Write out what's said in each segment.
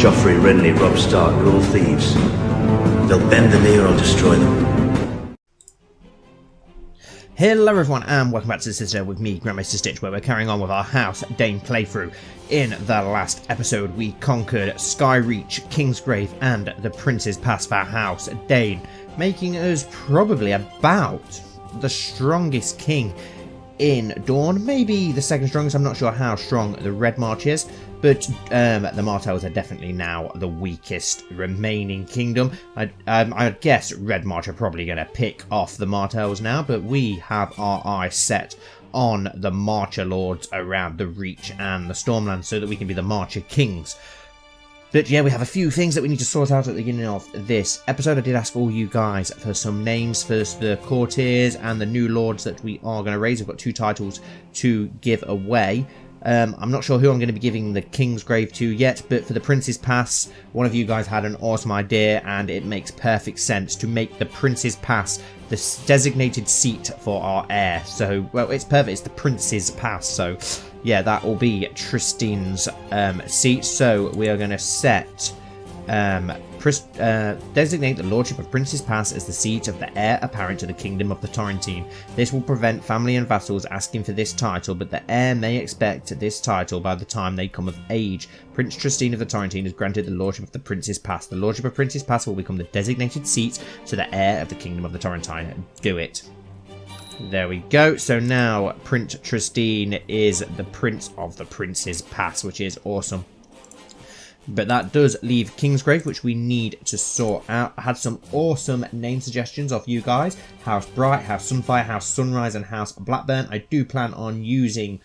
Joffrey, Renly, Robb Stark, they're all thieves. They'll bend the knee or I'll destroy them. Hello everyone and welcome back to the Citadel with me, Grand Maester Stitch, where we're carrying on with our House Dayne playthrough. In the last episode we conquered Skyreach, Kingsgrave and the Prince's Pass for House Dayne, making us probably about the strongest king in Dawn, maybe the second strongest. I'm not sure how strong the Red March is, but the Martells are definitely now the weakest remaining kingdom. I guess Red March are probably going to pick off the Martells now, but we have our eyes set on the Marcher Lords around the Reach and the Stormlands so that we can be the Marcher Kings. But yeah, we have a few things that we need to sort out at the beginning of this episode. I did ask all you guys for some names for the courtiers and the new lords that we are going to raise. We've got 2 titles to give away. I'm not sure who I'm going to be giving the Kingsgrave to yet, but for the Prince's Pass, one of you guys had an awesome idea, and it makes perfect sense to make the Prince's Pass the designated seat for our heir. So, well, it's perfect. It's the Prince's Pass. So, yeah, that will be Tristine's seat. So, we are going to set designate the Lordship of Prince's Pass as the seat of the heir apparent to the Kingdom of the Torrentine. This will prevent family and vassals asking for this title, but the heir may expect this title by the time they come of age. Prince Tristine of the Torrentine is granted the Lordship of the Prince's Pass. The Lordship of Prince's Pass will become the designated seat to the heir of the Kingdom of the Torrentine. Do it. There we go. So now Prince Tristine is the Prince of the Prince's Pass, which is awesome. But that does leave Kingsgrave, which we need to sort out. I had some awesome name suggestions of you guys. House Bright, House Sunfire, House Sunrise and House Blackburn. I do plan on using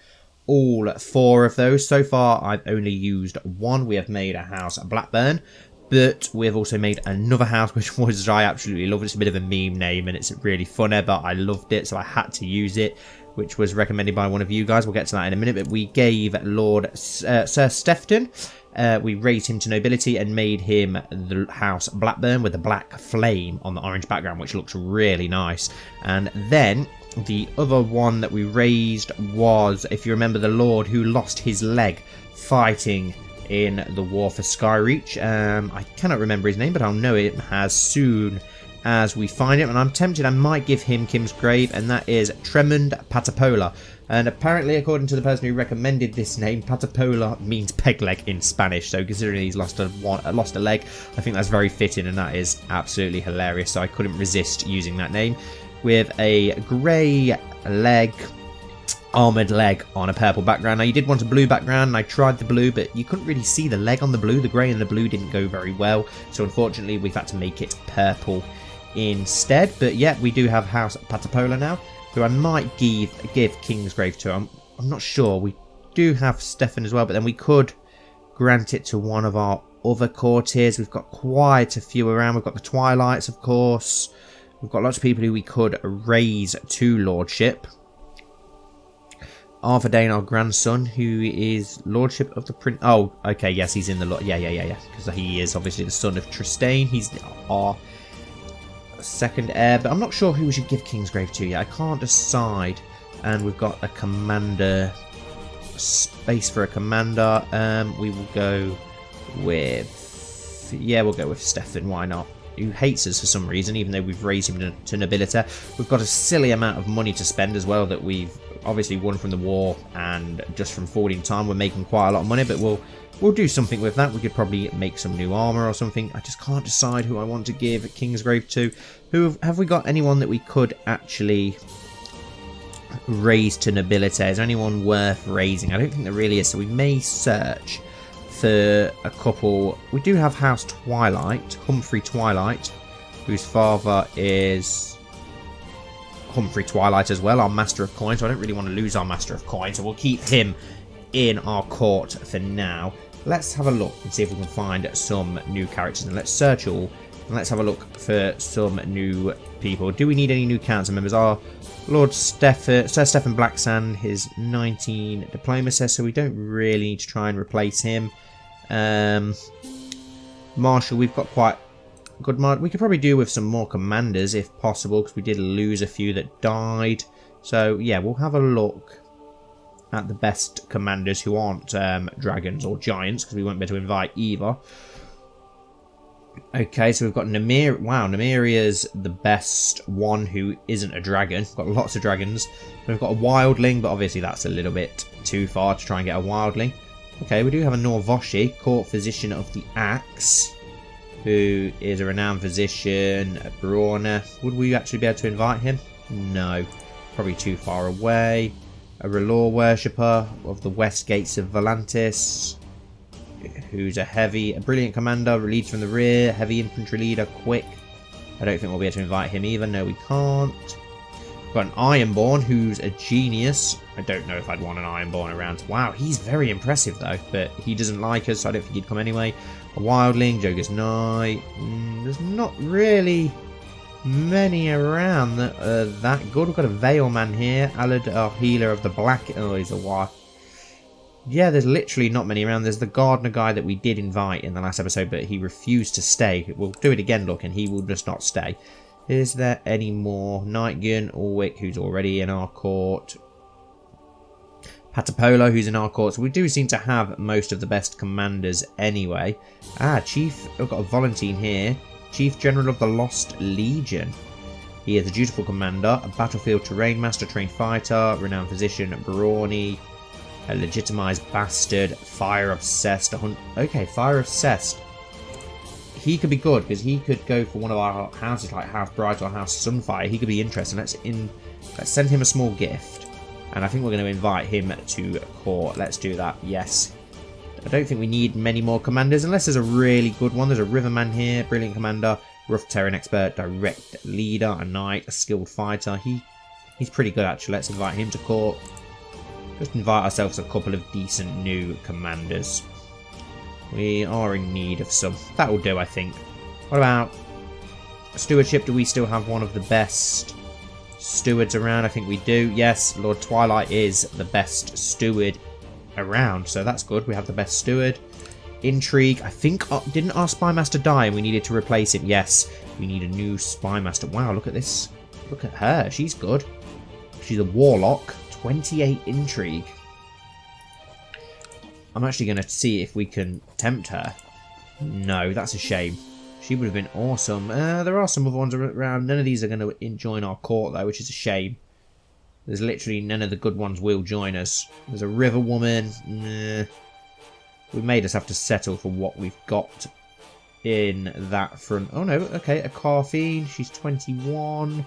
all 4 of those. So far, I've only used 1. We have made a House Blackburn. But we have also made another house, which I absolutely love. It's a bit of a meme name and it's really funny, but I loved it, so I had to use it, which was recommended by one of you guys. We'll get to that in a minute, but we gave Lord Sir Stefton, we raised him to nobility and made him the House Blackburn with a black flame on the orange background, which looks really nice. And then the other one that we raised was, if you remember, the Lord who lost his leg fighting in the war for Skyreach. I cannot remember his name, but I'll know it as soon as we find him, and I'm tempted I might give him Kingsgrave, and that is Tremond Patapola. And apparently, according to the person who recommended this name, Patapola means peg leg in Spanish, so considering he's lost a leg, I think that's very fitting, and that is absolutely hilarious, so I couldn't resist using that name. With a grey leg, armoured leg on a purple background. Now, you did want a blue background, and I tried the blue, but you couldn't really see the leg on the blue. The grey and the blue didn't go very well, so unfortunately we've had to make it purple instead. But yeah, we do have House Patapola now, who I might give Kingsgrave to. I'm not sure. We do have Stefan as well, but then we could grant it to one of our other courtiers. We've got quite a few around. We've got the Twilights, of course. We've got lots of people who we could raise to lordship. Arthur Dayne, our grandson, who is lordship of the prince. Oh, okay, yes, he's in the lord. Yeah, because he is obviously the son of Tristane. He's our second heir, but I'm not sure who we should give Kingsgrave to yet. I can't decide. And we've got a commander, space for a commander. We will go with, yeah, we'll go with Stefan. Why not? Who hates us for some reason, even though we've raised him to nobility. We've got a silly amount of money to spend as well that we've obviously won from the war, and just from forwarding time we're making quite a lot of money, but we'll do something with that. We could probably make some new armour or something. I just can't decide who I want to give Kingsgrave to. Have we got anyone that we could actually raise to nobility? Is there anyone worth raising? I don't think there really is, so we may search for a couple. We do have House Twilight, Humphrey Twilight, whose father is Humphrey Twilight as well, our Master of Coin, so I don't really want to lose our Master of Coin, so we'll keep him in our court for now. Let's have a look and see if we can find some new characters, and let's search all, and let's have a look for some new people. Do we need any new council members? Our Lord Sir Stefan Blacksand, his 19 diplomacy, so we don't really need to try and replace him. Marshal, we've got quite good mod. We could probably do with some more commanders if possible, because we did lose a few that died. So yeah, we'll have a look at the best commanders who aren't dragons or giants, because we won't be able to invite either. Okay, so we've got Nymeria. Wow, Nymeria's the best one who isn't a dragon. We've got lots of dragons. We've got a wildling, but obviously that's a little bit too far to try and get a wildling. Okay, we do have a Norvoshi, court physician of the Axe, who is a renowned physician, a brawner. Would we actually be able to invite him? No, probably too far away. A Relore worshipper of the West Gates of Volantis, who's a brilliant commander, leads from the rear, heavy infantry leader, quick. I don't think we'll be able to invite him either. No, we can't. We've got an Ironborn who's a genius. I don't know if I'd want an Ironborn around. Wow, he's very impressive though, but he doesn't like us, so I don't think he'd come anyway. A Wildling, Joger's Knight. There's not really many around that are that good. We've got a Veilman here. Alad, our healer of the Black. Oh, he's a wild. Yeah, there's literally not many around. There's the gardener guy that we did invite in the last episode, but he refused to stay. We'll do it again, look, and he will just not stay. Is there any more? Nightgun, Orwick, who's already in our court. Patapolo, who's in our court. So we do seem to have most of the best commanders anyway. Chief, we've got a Volantine here. Chief General of the Lost Legion. He is a dutiful commander, a battlefield terrain master, trained fighter, renowned physician, brawny, a legitimized bastard, fire obsessed. Okay, fire obsessed. He could be good because he could go for one of our houses like House Bright or House Sunfire. He could be interesting. Let's send him a small gift, and I think we're going to invite him to court. Let's do that. Yes. I don't think we need many more commanders unless there's a really good one. There's a Riverman here, brilliant commander, rough terrain expert, direct leader, a knight, a skilled fighter. He's pretty good actually. Let's invite him to court. Just invite ourselves a couple of decent new commanders. We are in need of some. That will do, I think. What about stewardship? Do we still have one of the best stewards around? I think we do. Yes, Lord Twilight is the best steward around, so that's good. We have the best steward. Intrigue. I think, didn't our spy master die and we needed to replace him? Yes, we need a new spy master. Wow, look at this. Look at her. She's good. She's a warlock. 28 intrigue. I'm actually going to see if we can tempt her. No, that's a shame. She would have been awesome. There are some other ones around. None of these are going to join our court though, which is a shame. There's literally none of the good ones will join us. There's a river woman. Nah. We made us have to settle for what we've got in that front. Oh no, okay, a Carfiend. She's 21.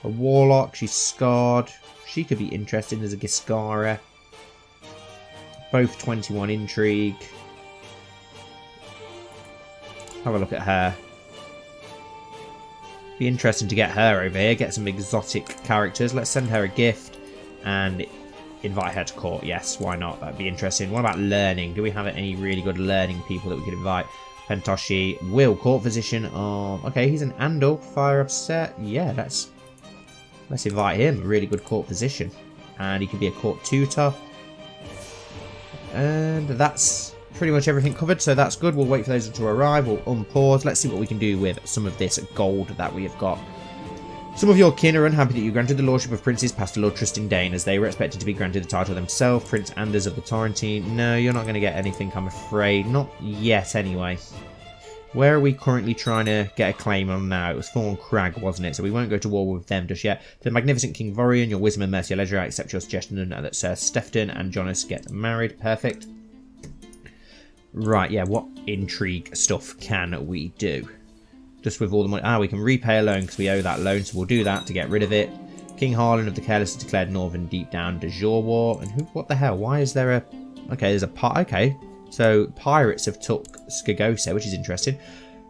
A warlock. She's scarred. She could be interesting. There's a Giscara. Both 21 intrigue. Have a look at her. Be interesting to get her over here. Get some exotic characters. Let's send her a gift and invite her to court. Yes, why not? That'd be interesting. What about learning? Do we have any really good learning people that we could invite? Pentoshi. Will, court physician. Okay, he's an Andal. Fire upset. Yeah, let's invite him. A really good court physician. And he could be a court tutor. And that's pretty much everything covered, so that's good. We'll wait for those to arrive. We'll unpause. Let's see what we can do with some of this gold that we have got. Some of your kin are unhappy that you granted the lordship of princes past to Lord Tristan Dane, as they were expected to be granted the title themselves. Prince Anders of the Torrentine. No, you're not going to get anything, I'm afraid. Not yet, anyway. Where are we currently trying to get a claim on now? It was Thorn Crag, wasn't it? So we won't go to war with them just yet. The magnificent King Vorian, your wisdom and mercy are leisure. I accept your suggestion that Sir Stefton and Jonas get married. Perfect. Right, yeah, what intrigue stuff can we do? Just with all the money. We can repay a loan because we owe that loan, so we'll do that to get rid of it. King Harlan of the Careless has declared Northern deep down de jure war. And what the hell? Why is there a... Okay, there's a... Okay. So, pirates have took Skagose, which is interesting.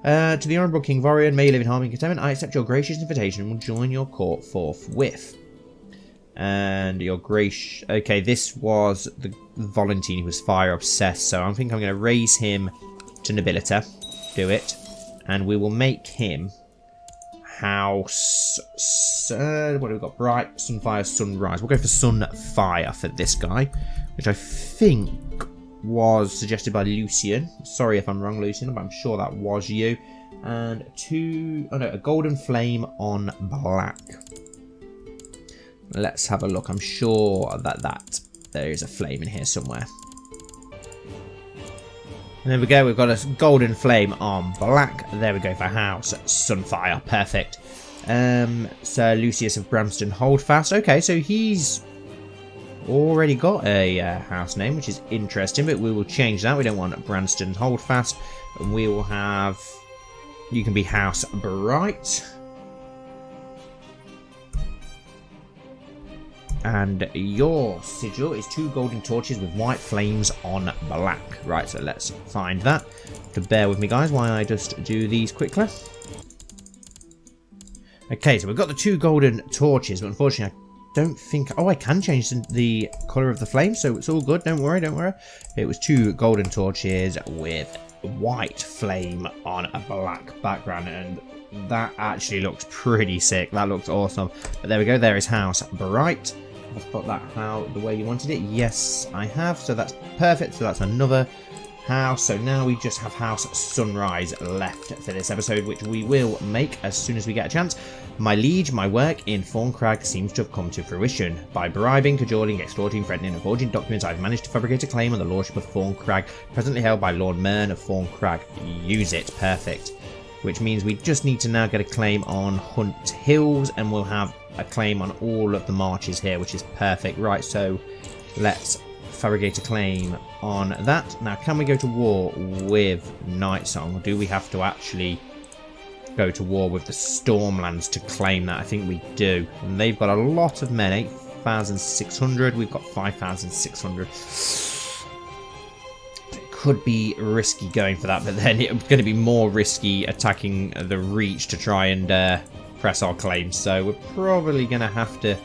To the Honourable King Vorian, may you live in harmony and contentment. I accept your gracious invitation and will join your court forthwith. And your gracious... Okay, this was the Volantine who was fire obsessed, so I think I'm going to raise him to Nobilita. Do it. And we will make him House... what have we got? Bright, Sunfire, Sunrise. We'll go for Sunfire for this guy, which I think was suggested by Lucian. Sorry if I'm wrong, Lucian, but I'm sure that was you. And a golden flame on black. Let's have a look. I'm sure that there is a flame in here somewhere. And there we go, we've got a golden flame on black. There we go for House Sunfire, perfect. Sir Lucius of Bramston Holdfast. Okay, so he's already got a house name, which is interesting, but we will change that. We don't want Bramston Holdfast, and we will have... You can be House Bright. And your sigil is 2 golden torches with white flames on black. Right, so let's find that. To bear with me, guys, while I just do these quickly. Okay, so we've got the 2 golden torches, but unfortunately I don't think... Oh, I can change the colour of the flame, so it's all good. Don't worry, don't worry. It was 2 golden torches with white flame on a black background, and that actually looks pretty sick. That looks awesome. But there we go, there is House Bright. I've got that how the way you wanted it. Yes, I have. So that's perfect. So that's another house. So now we just have House Sunrise left for this episode, which we will make as soon as we get a chance. My liege, my work in Thorncrag seems to have come to fruition. By bribing, cajoling, extorting, threatening, and forging documents, I've managed to fabricate a claim on the lordship of Thorncrag, presently held by Lord Mern of Thorncrag. Use it. Perfect. Which means we just need to now get a claim on Hunt Hills, and we'll have a claim on all of the marches here, which is perfect. Right, so let's fabricate a claim on that. Now, can we go to war with Nightsong, or do we have to actually go to war with the Stormlands to claim that? I think we do. And they've got a lot of men, 8,600. We've got 5,600. Could be risky going for that, but then it's going to be more risky attacking the Reach to try and press our claims. So we're probably going to have to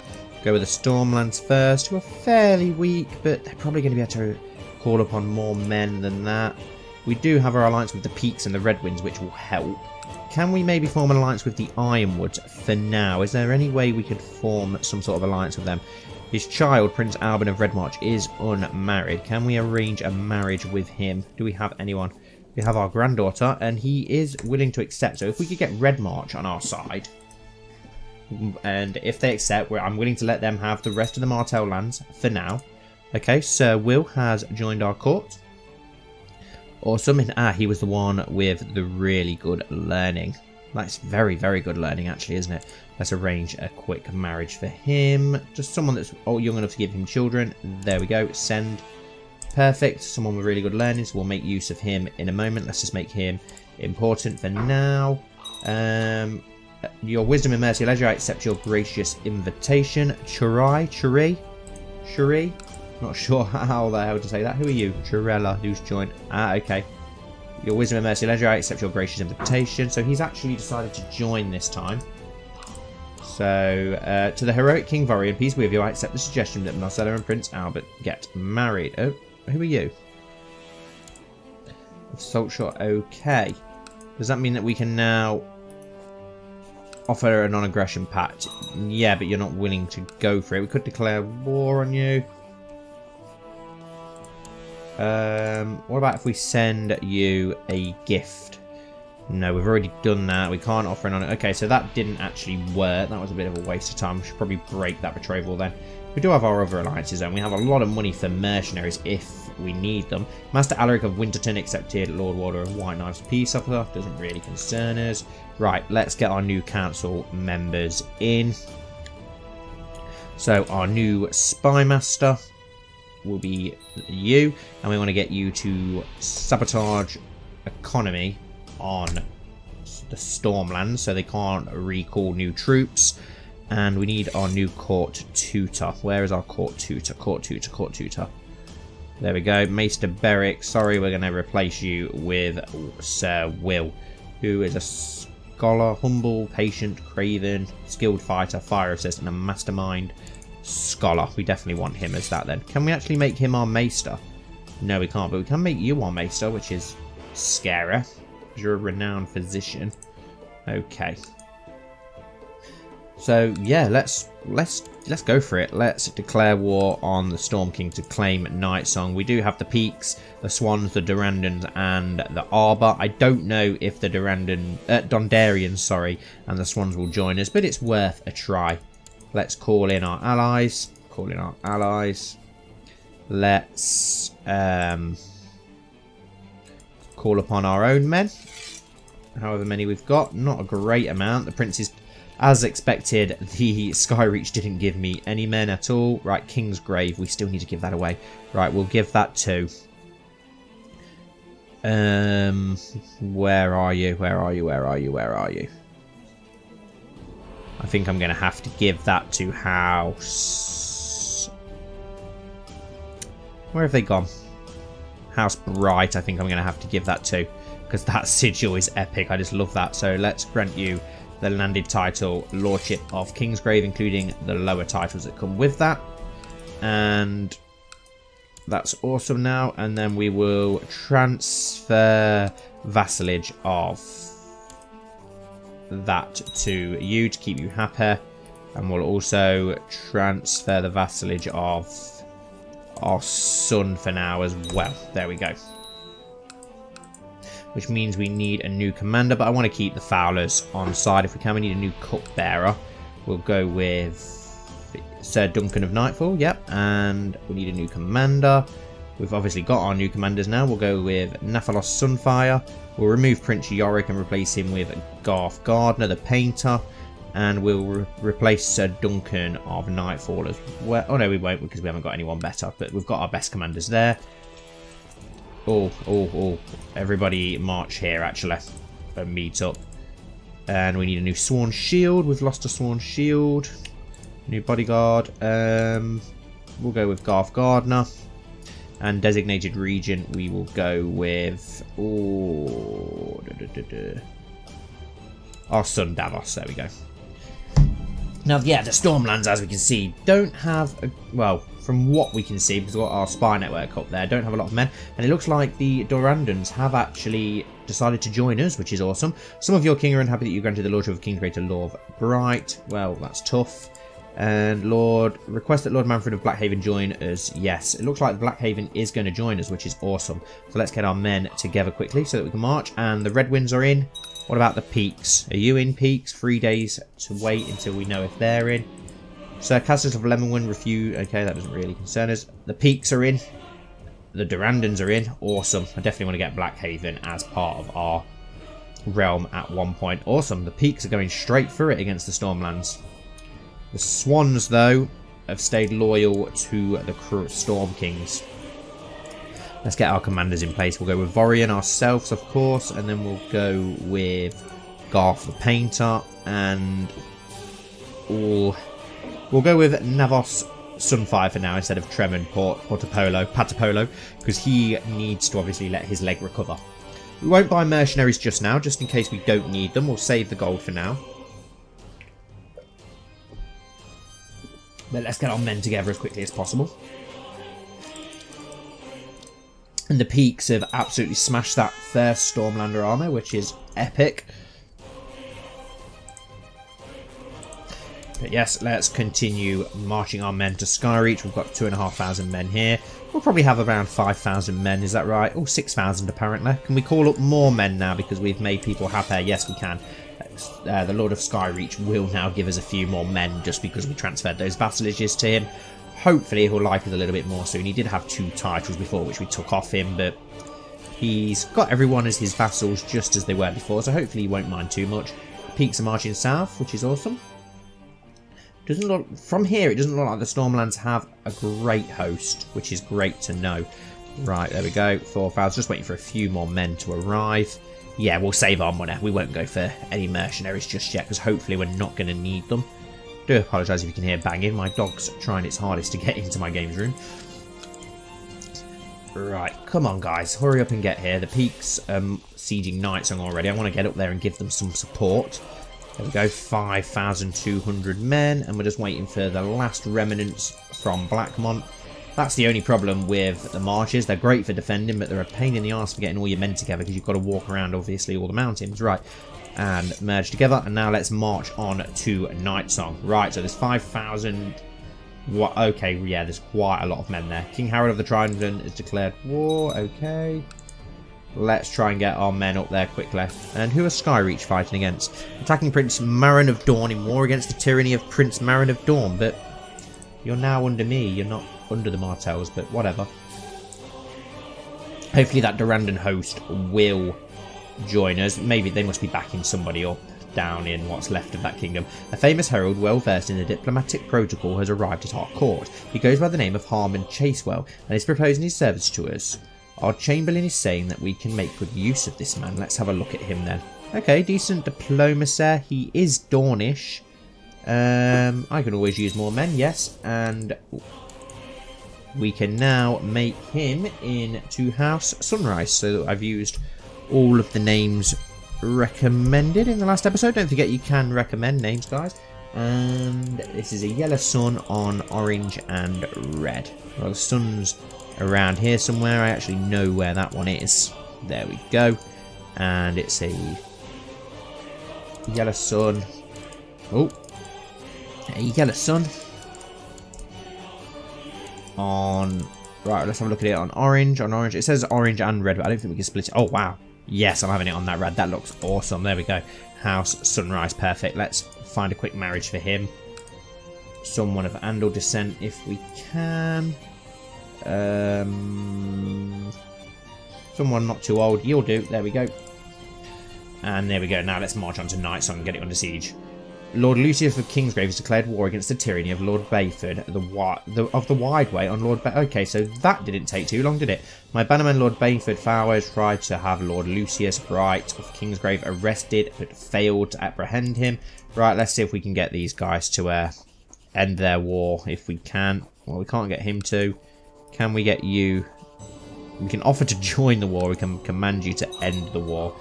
go with the Stormlands first, who are fairly weak, but they're probably going to be able to call upon more men than that. We do have our alliance with the Peaks and the Redwinds, which will help. Can we maybe form an alliance with the Ironwoods for now? Is there any way we could form some sort of alliance with them? His child, Prince Alban of Redmarch, is unmarried. Can we arrange a marriage with him? Do we have anyone? We have our granddaughter, and he is willing to accept. So if we could get Redmarch on our side, and if they accept, I'm willing to let them have the rest of the Martell lands for now. Okay, Sir Will has joined our court. Awesome. And, he was the one with the really good learning. That's very, very good learning, actually, isn't it? Let's arrange a quick marriage for him. Just someone that's young enough to give him children. There we go. Send. Perfect. Someone with really good learning, so we'll make use of him in a moment. Let's just make him important for now. Your wisdom and mercy, leisure, I accept your gracious invitation. Churi? Not sure how the hell to say that. Who are you? Churella, who's joined. Okay. Your wisdom and mercy, leisure, I accept your gracious invitation. So he's actually decided to join this time. So, to the heroic King Vorian, peace be with you, I accept the suggestion that Marcella and Prince Albert get married. Oh, who are you? Salt shot, okay. Does that mean that we can now offer a non-aggression pact? Yeah, but you're not willing to go for it. We could declare war on you. What about if we send you a gift? No, we've already done that. We can't offer an honor. Okay, so that didn't actually work. That was a bit of a waste of time. We should probably break that betrothal then. We do have our other alliances, and we have a lot of money for mercenaries if we need them. Master Alaric of Winterton accepted Lord Warder of White Knives Peace Officer. Doesn't really concern us. Right, let's get our new council members in. So our new spy master will be you, and we want to get you to sabotage economy on the Stormlands so they can't recall new troops. And we need our new court tutor. Where is our court tutor? Court tutor. There we go. Maester Beric. Sorry, we're going to replace you with Sir Will, who is a scholar, humble, patient, craven, skilled fighter, fire assistant, and mastermind scholar. We definitely want him as that then. Can we actually make him our maester? No, we can't, but we can make you our maester, which is scary. You're a renowned physician. Okay. So yeah, let's go for it. Let's declare war on the Storm King to claim Nightsong. We do have the Peaks, the Swans, the Durandans, and the Arbor. I don't know if the Dondarians, sorry, and the Swans will join us, but it's worth a try. Let's call in our allies. Let's call upon our own men. However many we've got. Not a great amount. The princes, as expected, the Skyreach didn't give me any men at all. Right, King's Grave. We still need to give that away. Right, we'll give that to... where are you? Where are you? Where are you? Where are you? I think I'm going to have to give that to House... Where have they gone? House Bright, I think I'm going to have to give that to. Because that sigil is epic. I just love that. So let's grant you the landed title, Lordship of Kingsgrave, including the lower titles that come with that. And that's awesome now. And then we will transfer vassalage of that to you to keep you happy. And we'll also transfer the vassalage of our son for now as well. There we go. Which means we need a new commander, but I want to keep the Fowlers on side if we can. We need a new cupbearer. We'll go with Sir Duncan of Nightfall, yep, and we need a new commander. We've obviously got our new commanders now. We'll go with Nathalos Sunfire. We'll remove Prince Yorick and replace him with Garth Gardner, the painter. And we'll replace Sir Duncan of Nightfall as well. Oh no, we won't, because we haven't got anyone better, but we've got our best commanders there. Oh, everybody march here, actually, and meet up. And we need a new Sworn Shield. We've lost a Sworn Shield. New bodyguard. We'll go with Garth Gardner. And designated region, we will go with... our son Davos, there we go. Now, yeah, the Stormlands, as we can see, don't have... well, from what we can see, because we've got our spy network up there, don't have a lot of men. And it looks like the Durandans have actually decided to join us, which is awesome. Some of your king are unhappy that you granted the Lordship of Kingsgrave to Lord Bright. Well, that's tough. And request that Lord Manfred of Blackhaven join us. Yes, it looks like Blackhaven is going to join us, which is awesome. So let's get our men together quickly so that we can march. And the Red Winds are in. What about the Peaks? Are you in, Peaks? 3 days to wait until we know if they're in. Sir Castles of Lemonwind refuse. Okay, that doesn't really concern us. The Peaks are in. The Durandans are in. Awesome. I definitely want to get Blackhaven as part of our realm at one point. Awesome. The Peaks are going straight through it against the Stormlands. The Swans, though, have stayed loyal to the Storm Kings. Let's get our commanders in place. We'll go with Vorian ourselves, of course, and then we'll go with Garth the Painter, and we'll go with Navos Sunfire for now instead of Tremon Patapolo, because he needs to obviously let his leg recover. We won't buy mercenaries just now, just in case we don't need them. We'll save the gold for now. But let's get our men together as quickly as possible. And the Peaks have absolutely smashed that first Stormlander armor, which is epic. But yes, let's continue marching our men to Skyreach. We've got 2,500 men here. We'll probably have around 5,000 men, is that right? Oh, 6,000 apparently. Can we call up more men now because we've made people happy? Yes, we can. The Lord of Skyreach will now give us a few more men just because we transferred those vassalages to him. Hopefully he'll like us a little bit more soon. He did have 2 titles before which we took off him, but he's got everyone as his vassals just as they were before, so hopefully he won't mind too much. Peaks are marching south, which is awesome. Doesn't look from here, it doesn't look like the Stormlands have a great host, which is great to know. Right, there we go. 4,000. Just waiting for a few more men to arrive. Yeah, we'll save our money. We won't go for any mercenaries just yet, because hopefully we're not going to need them. I do apologise if you can hear banging. My dog's trying its hardest to get into my games room. Right, come on guys, hurry up and get here. The Peaks sieging Nightsong already. I want to get up there and give them some support. There we go, 5,200 men, and we're just waiting for the last remnants from Blackmont. That's the only problem with the marches. They're great for defending, but they're a pain in the arse for getting all your men together because you've got to walk around, obviously, all the mountains. Right, and merge together, and now let's march on to Nightsong. Right, so there's 5,000... What? Okay, yeah, there's quite a lot of men there. King Harold of the Trident has declared war. Okay. Let's try and get our men up there quickly. And who are Skyreach fighting against? Attacking Prince Marin of Dawn in war against the tyranny of Prince Marin of Dawn. But you're now under me. You're not under the Martells, but whatever. Hopefully that Durandon host will join us. Maybe they must be backing somebody up down in what's left of that kingdom. A famous herald well versed in the diplomatic protocol has arrived at our court. He goes by the name of Harmon Chasewell and is proposing his service to us. Our Chamberlain is saying that we can make good use of this man. Let's have a look at him then. Okay, decent diplomacy. He is Dornish. I can always use more men, yes. And we can now make him into House Sunrise. So I've used all of the names recommended in the last episode. Don't forget you can recommend names, guys. And this is a yellow sun on orange and red. Well, the sun's around here somewhere. I actually know where that one is. There we go. And it's a yellow sun. Oh, a yellow sun on. Right, let's have a look at it on orange. On orange, it says orange and red, but I don't think we can split it. Oh wow. Yes, I'm having it on that red. That looks awesome. There we go. House Sunrise. Perfect. Let's find a quick marriage for him. Someone of Andal descent if we can. Someone not too old. You'll do. There we go. And there we go. Now let's march on to Night Song and get it under siege. Lord Lucius of Kingsgrave has declared war against the tyranny of Lord Bayford of the Wide Way on Lord Okay, so that didn't take too long, did it? My bannerman Lord Bayford Fowers tried to have Lord Lucius Bright of Kingsgrave arrested, but failed to apprehend him. Right, let's see if we can get these guys to end their war, if we can. Well, we can't get him to. Can we get you? We can offer to join the war. We can command you to end the war.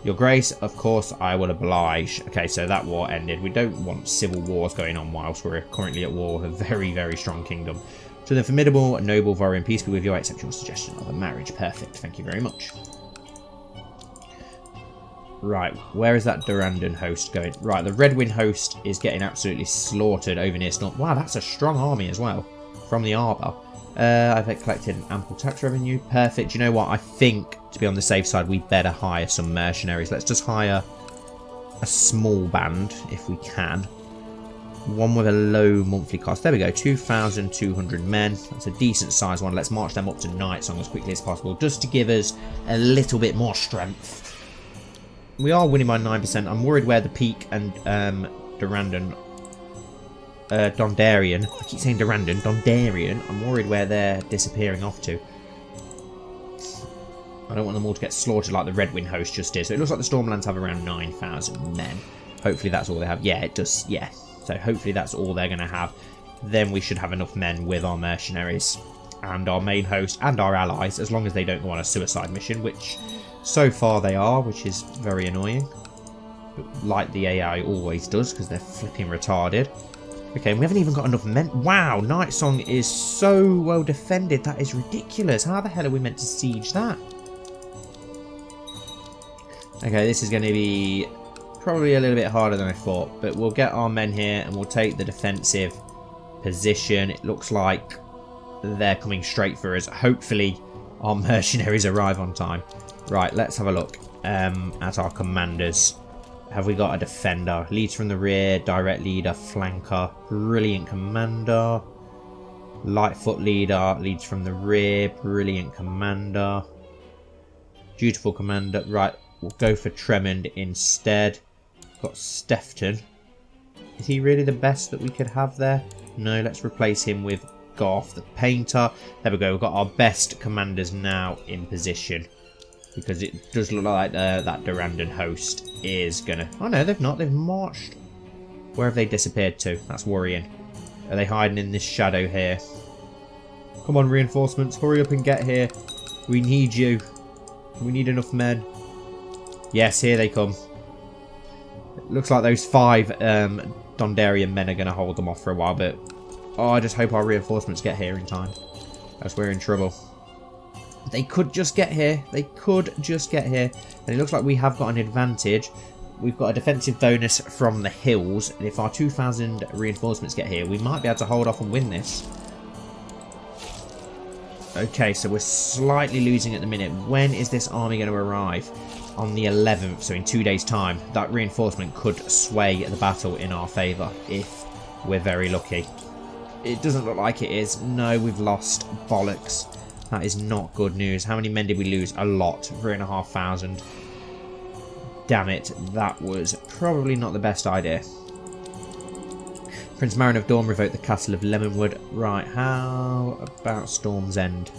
Your Grace, of course, I will oblige. Okay, so that war ended. We don't want civil wars going on whilst we're currently at war with a very, very strong kingdom. To the formidable, noble Vorian, peace be with you. I accept your suggestion of a marriage. Perfect. Thank you very much. Right, where is that Durandon host going? Right, the Redwind host is getting absolutely slaughtered over near Storm. Wow, that's a strong army as well from the Arbor. I've collected ample tax revenue. Perfect. You know what? I think, to be on the safe side, we better hire some mercenaries. Let's just hire a small band, if we can. One with a low monthly cost. There we go. 2,200 men. That's a decent sized one. Let's march them up to Night Song as quickly as possible, just to give us a little bit more strength. We are winning by 9%. I'm worried where the Peak and Durandon... Dondarrion. I keep saying Durandon. Dondarrion. I'm worried where they're disappearing off to. I don't want them all to get slaughtered like the Redwind host just did. So it looks like the Stormlands have around 9,000 men. Hopefully that's all they have. Yeah, it does. Yeah. So hopefully that's all they're going to have. Then we should have enough men with our mercenaries and our main host and our allies, as long as they don't go on a suicide mission, which so far they are, which is very annoying. But like the AI always does, because they're flipping retarded. Okay, and we haven't even got enough men. Wow, Night Song is so well defended. That is ridiculous. How the hell are we meant to siege that? Okay, this is going to be probably a little bit harder than I thought. But we'll get our men here and we'll take the defensive position. It looks like they're coming straight for us. Hopefully our mercenaries arrive on time. Right, let's have a look at our commanders. Have we got a defender? Leads from the rear, direct leader, flanker, brilliant commander. Lightfoot leader, leads from the rear, brilliant commander. Dutiful commander. Right, we'll go for Tremond instead. Got Stefton. Is he really the best that we could have there? No, let's replace him with Garth the Painter. There we go, we've got our best commanders now in position. Because it does look like that Durandon host is gonna... Oh no, they've not. They've marched. Where have they disappeared to? That's worrying. Are they hiding in this shadow here? Come on, reinforcements. Hurry up and get here. We need you. We need enough men. Yes, here they come. It looks like those 5 Dondarrion men are going to hold them off for a while, but... Oh, I just hope our reinforcements get here in time. Else we're in trouble. They could just get here. They could just get here. And it looks like we have got an advantage. We've got a defensive bonus from the hills. And if our 2,000 reinforcements get here, we might be able to hold off and win this. Okay, so we're slightly losing at the minute. When is this army going to arrive? On the 11th, so in 2 days' time. That reinforcement could sway the battle in our favour if we're very lucky. It doesn't look like it is. No, we've lost. Bollocks. That is not good news. How many men did we lose? A lot. 3,500. Damn it. That was probably not the best idea. Prince Marin of Dawn revoked the castle of Lemonwood. Right, how about Storm's End?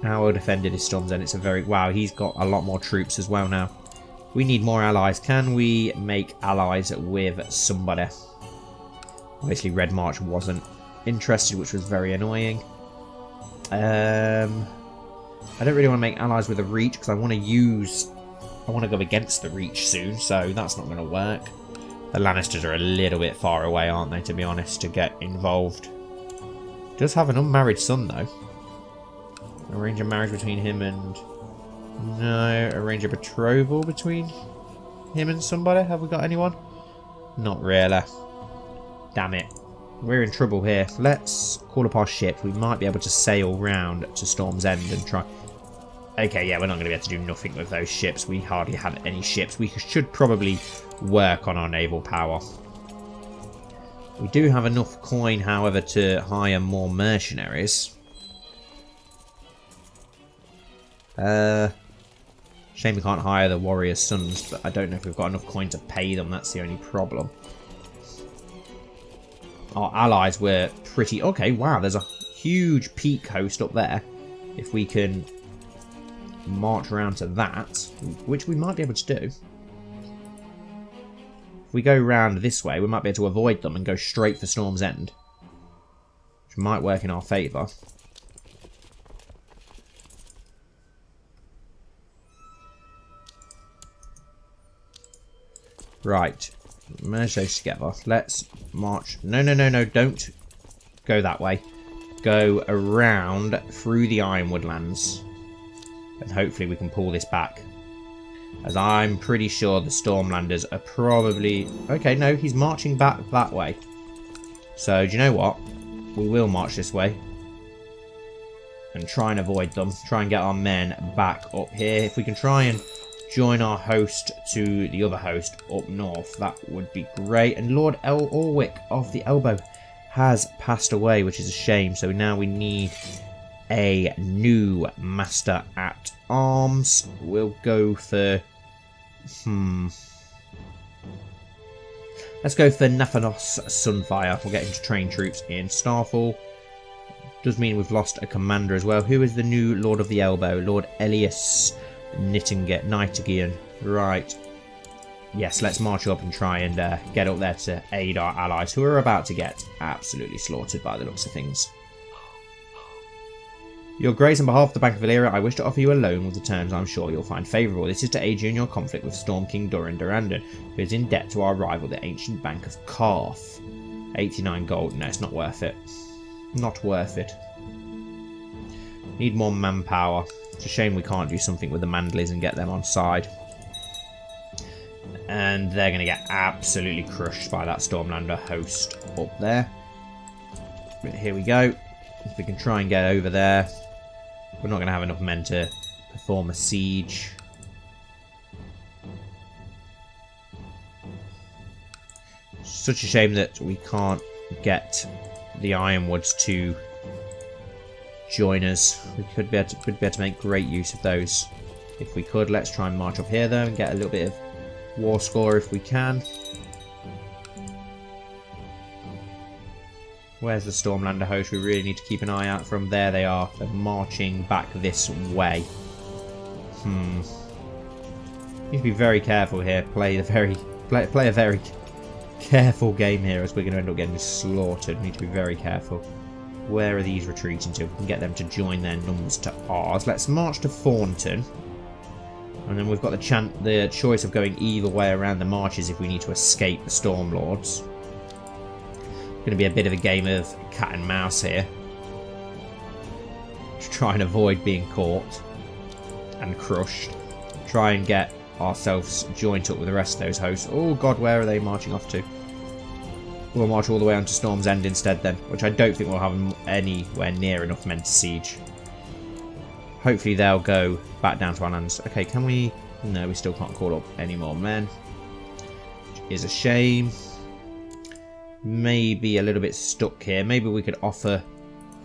How well defended is Storm's End? It's a very... Wow, he's got a lot more troops as well now. We need more allies. Can we make allies with somebody? Obviously, Red March wasn't interested, which was very annoying. I don't really want to make allies with a Reach, because I want to go against the Reach soon, so that's not going to work. The Lannisters are a little bit far away, aren't they, to be honest, to get involved. Does have an unmarried son, though. Arrange a marriage between him and... No, arrange a betrothal between him and somebody. Have we got anyone? Not really. Damn it. We're in trouble here. Let's call up our ship. We might be able to sail round to Storm's End and try... Okay, yeah, we're not going to be able to do nothing with those ships. We hardly have any ships. We should probably work on our naval power. We do have enough coin, however, to hire more mercenaries. Shame we can't hire the warriors' sons, but I don't know if we've got enough coin to pay them. That's the only problem. Our allies were pretty... Okay, wow, there's a huge peak host up there. If we can march around to that, which we might be able to do. If we go round this way, we might be able to avoid them and go straight for Storm's End, which might work in our favour. Right, merge those together. Let's march. No, no, no, no, don't go that way. Go around through the Ironwood lands. And hopefully we can pull this back. As I'm pretty sure the Stormlanders are probably... Okay, no, he's marching back that way. So, do you know what? We will march this way. And try and avoid them. Try and get our men back up here. If we can try and join our host to the other host up north, that would be great. And Lord Orwick of the Elbow has passed away, which is a shame. So now we need a new Master at Arms. We'll go for... Let's go for Nathanos Sunfire. We'll get him to train troops in Starfall. Does mean we've lost a commander as well. Who is the new Lord of the Elbow? Lord Elias Nightingale. Right. Yes, let's march up and try and get up there to aid our allies, who are about to get absolutely slaughtered by the looks of things. Your Grace, on behalf of the Bank of Valyria, I wish to offer you a loan with the terms I'm sure you'll find favourable. This is to aid you in your conflict with Storm King Durin Durandon, who is in debt to our rival, the ancient Bank of Karth. 89 gold. No, it's not worth it. Not worth it. Need more manpower. It's a shame we can't do something with the Mandleys and get them on side. And they're going to get absolutely crushed by that Stormlander host up there. But here we go. If we can try and get over there. We're not going to have enough men to perform a siege. Such a shame that we can't get the Ironwoods to join us. We could be able to make great use of those if we could. Let's try and march up here though and get a little bit of war score if we can. Where's the Stormlander host? We really need to keep an eye out for them. There they are. They're marching back this way. Need to be very careful here. Play a very careful game here, as we're going to end up getting slaughtered. We need to be very careful. Where are these retreating to? We can get them to join their numbers to ours. Let's march to Thornton. And then we've got the choice of going either way around the marches if we need to escape the Stormlords. Going to be a bit of a game of cat and mouse here. To try and avoid being caught and crushed. Try and get ourselves joined up with the rest of those hosts. Oh god, where are they marching off to? We'll march all the way onto Storm's End instead then, which I don't think we'll have anywhere near enough men to siege. Hopefully they'll go back down to our lands. Okay, can we... No, we still can't call up any more men. Which is a shame. maybe a little bit stuck here. Maybe we could offer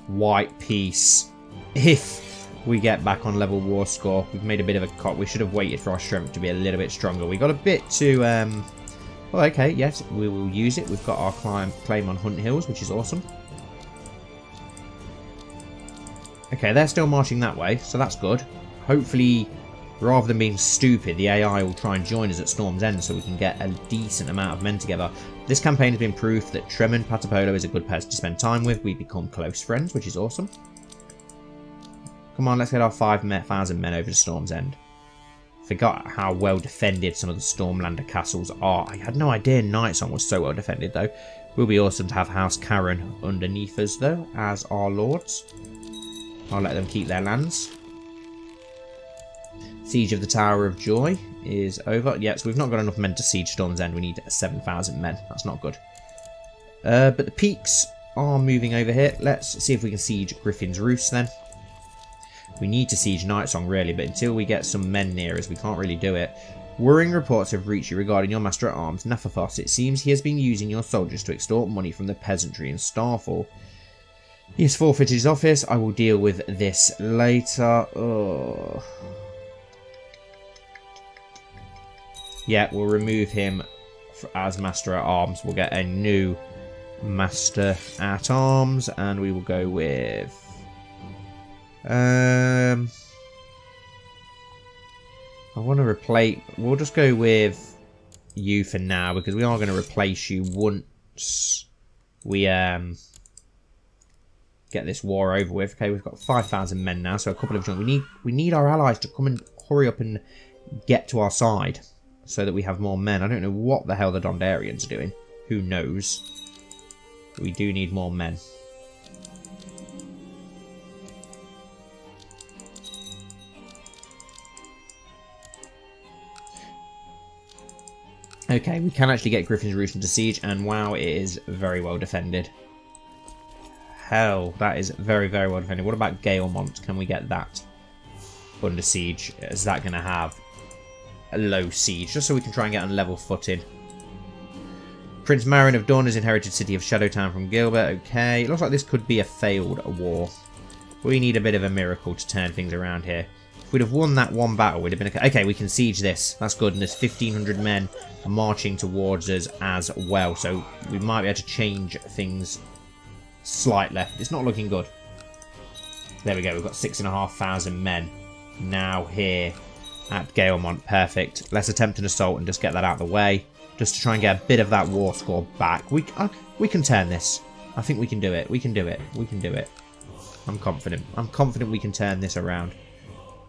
white peace if we get back on level war score. We've made a bit of a cut. We should have waited for our strength to be a little bit stronger. We got a bit too... well, okay, yes, we will use it. We've got our claim on Hunt Hills, which is awesome. Okay, they're still marching that way, so that's good. Hopefully, rather than being stupid, the AI will try and join us at Storm's End so we can get a decent amount of men together. This campaign has been proof that Tremond Patapolo is a good person to spend time with. We become close friends, which is awesome. Come on, let's get our 5,000 men over to Storm's End. Forgot how well defended some of the Stormlander castles are. I had no idea Nightsong was so well defended, though. Will be awesome to have House Karen underneath us, though, as our lords. I'll let them keep their lands. Siege of the Tower of Joy is over. Yeah, so we've not got enough men to siege Storm's End. We need 7,000 men. That's not good. But the peaks are moving over here. Let's see if we can siege Griffin's Roost then. We need to siege Nightsong really, but until we get some men near us, we can't really do it. Worrying reports have reached you regarding your Master at Arms, Nafathos. It seems he has been using your soldiers to extort money from the peasantry in Starfall. He has forfeited his office. I will deal with this later. Oh. Yeah, we'll remove him as Master at Arms. We'll get a new Master at Arms, and we will go with... I want to replace... We'll just go with you for now, because we are going to replace you once we get this war over with. Okay, we've got 5,000 men now, so a couple of... We need our allies to come and hurry up and get to our side, so that we have more men. I don't know what the hell the Dondarians are doing. Who knows? We do need more men. Okay, we can actually get Griffin's Roost into siege, and wow, it is very well defended. Hell, that is very, very well defended. What about Gaelmont? Can we get that under siege? Is that going to have a low siege? Just so we can try and get on level footing. Prince Marin of Dawn has inherited City of Shadowtown from Gilbert. Okay, it looks like this could be a failed war. We need a bit of a miracle to turn things around here. If we'd have won that one battle, we'd have been okay. Okay, we can siege this. That's good. And there's 1,500 men marching towards us as well. So we might be able to change things slightly. It's not looking good. There we go. We've got 6,500 men now here at Gaelmont. Perfect. Let's attempt an assault and just get that out of the way. Just to try and get a bit of that war score back. We can turn this. I think we can do it. We can do it. We can do it. I'm confident. I'm confident we can turn this around.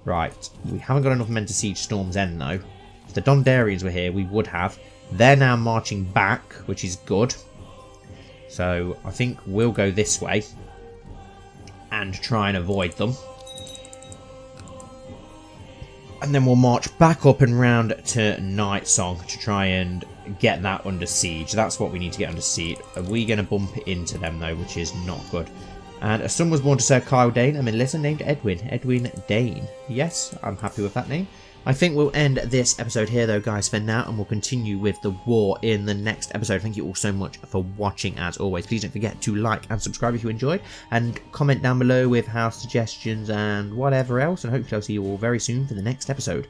Right. We haven't got enough men to siege Storm's End, though. If the Dondarians were here, we would have. They're now marching back, which is good. So I think we'll go this way and try and avoid them. And then we'll march back up and round to Nightsong to try and get that under siege. That's what we need to get under siege. Are we going to bump into them, though, which is not good. And a son was born to Sir Kyle Dayne, a Melissa named Edwin. Edwin Dayne. Yes, I'm happy with that name. I think we'll end this episode here, though, guys, for now, and we'll continue with the war in the next episode. Thank you all so much for watching, as always. Please don't forget to like and subscribe if you enjoyed, and comment down below with house suggestions and whatever else, and hopefully I'll see you all very soon for the next episode.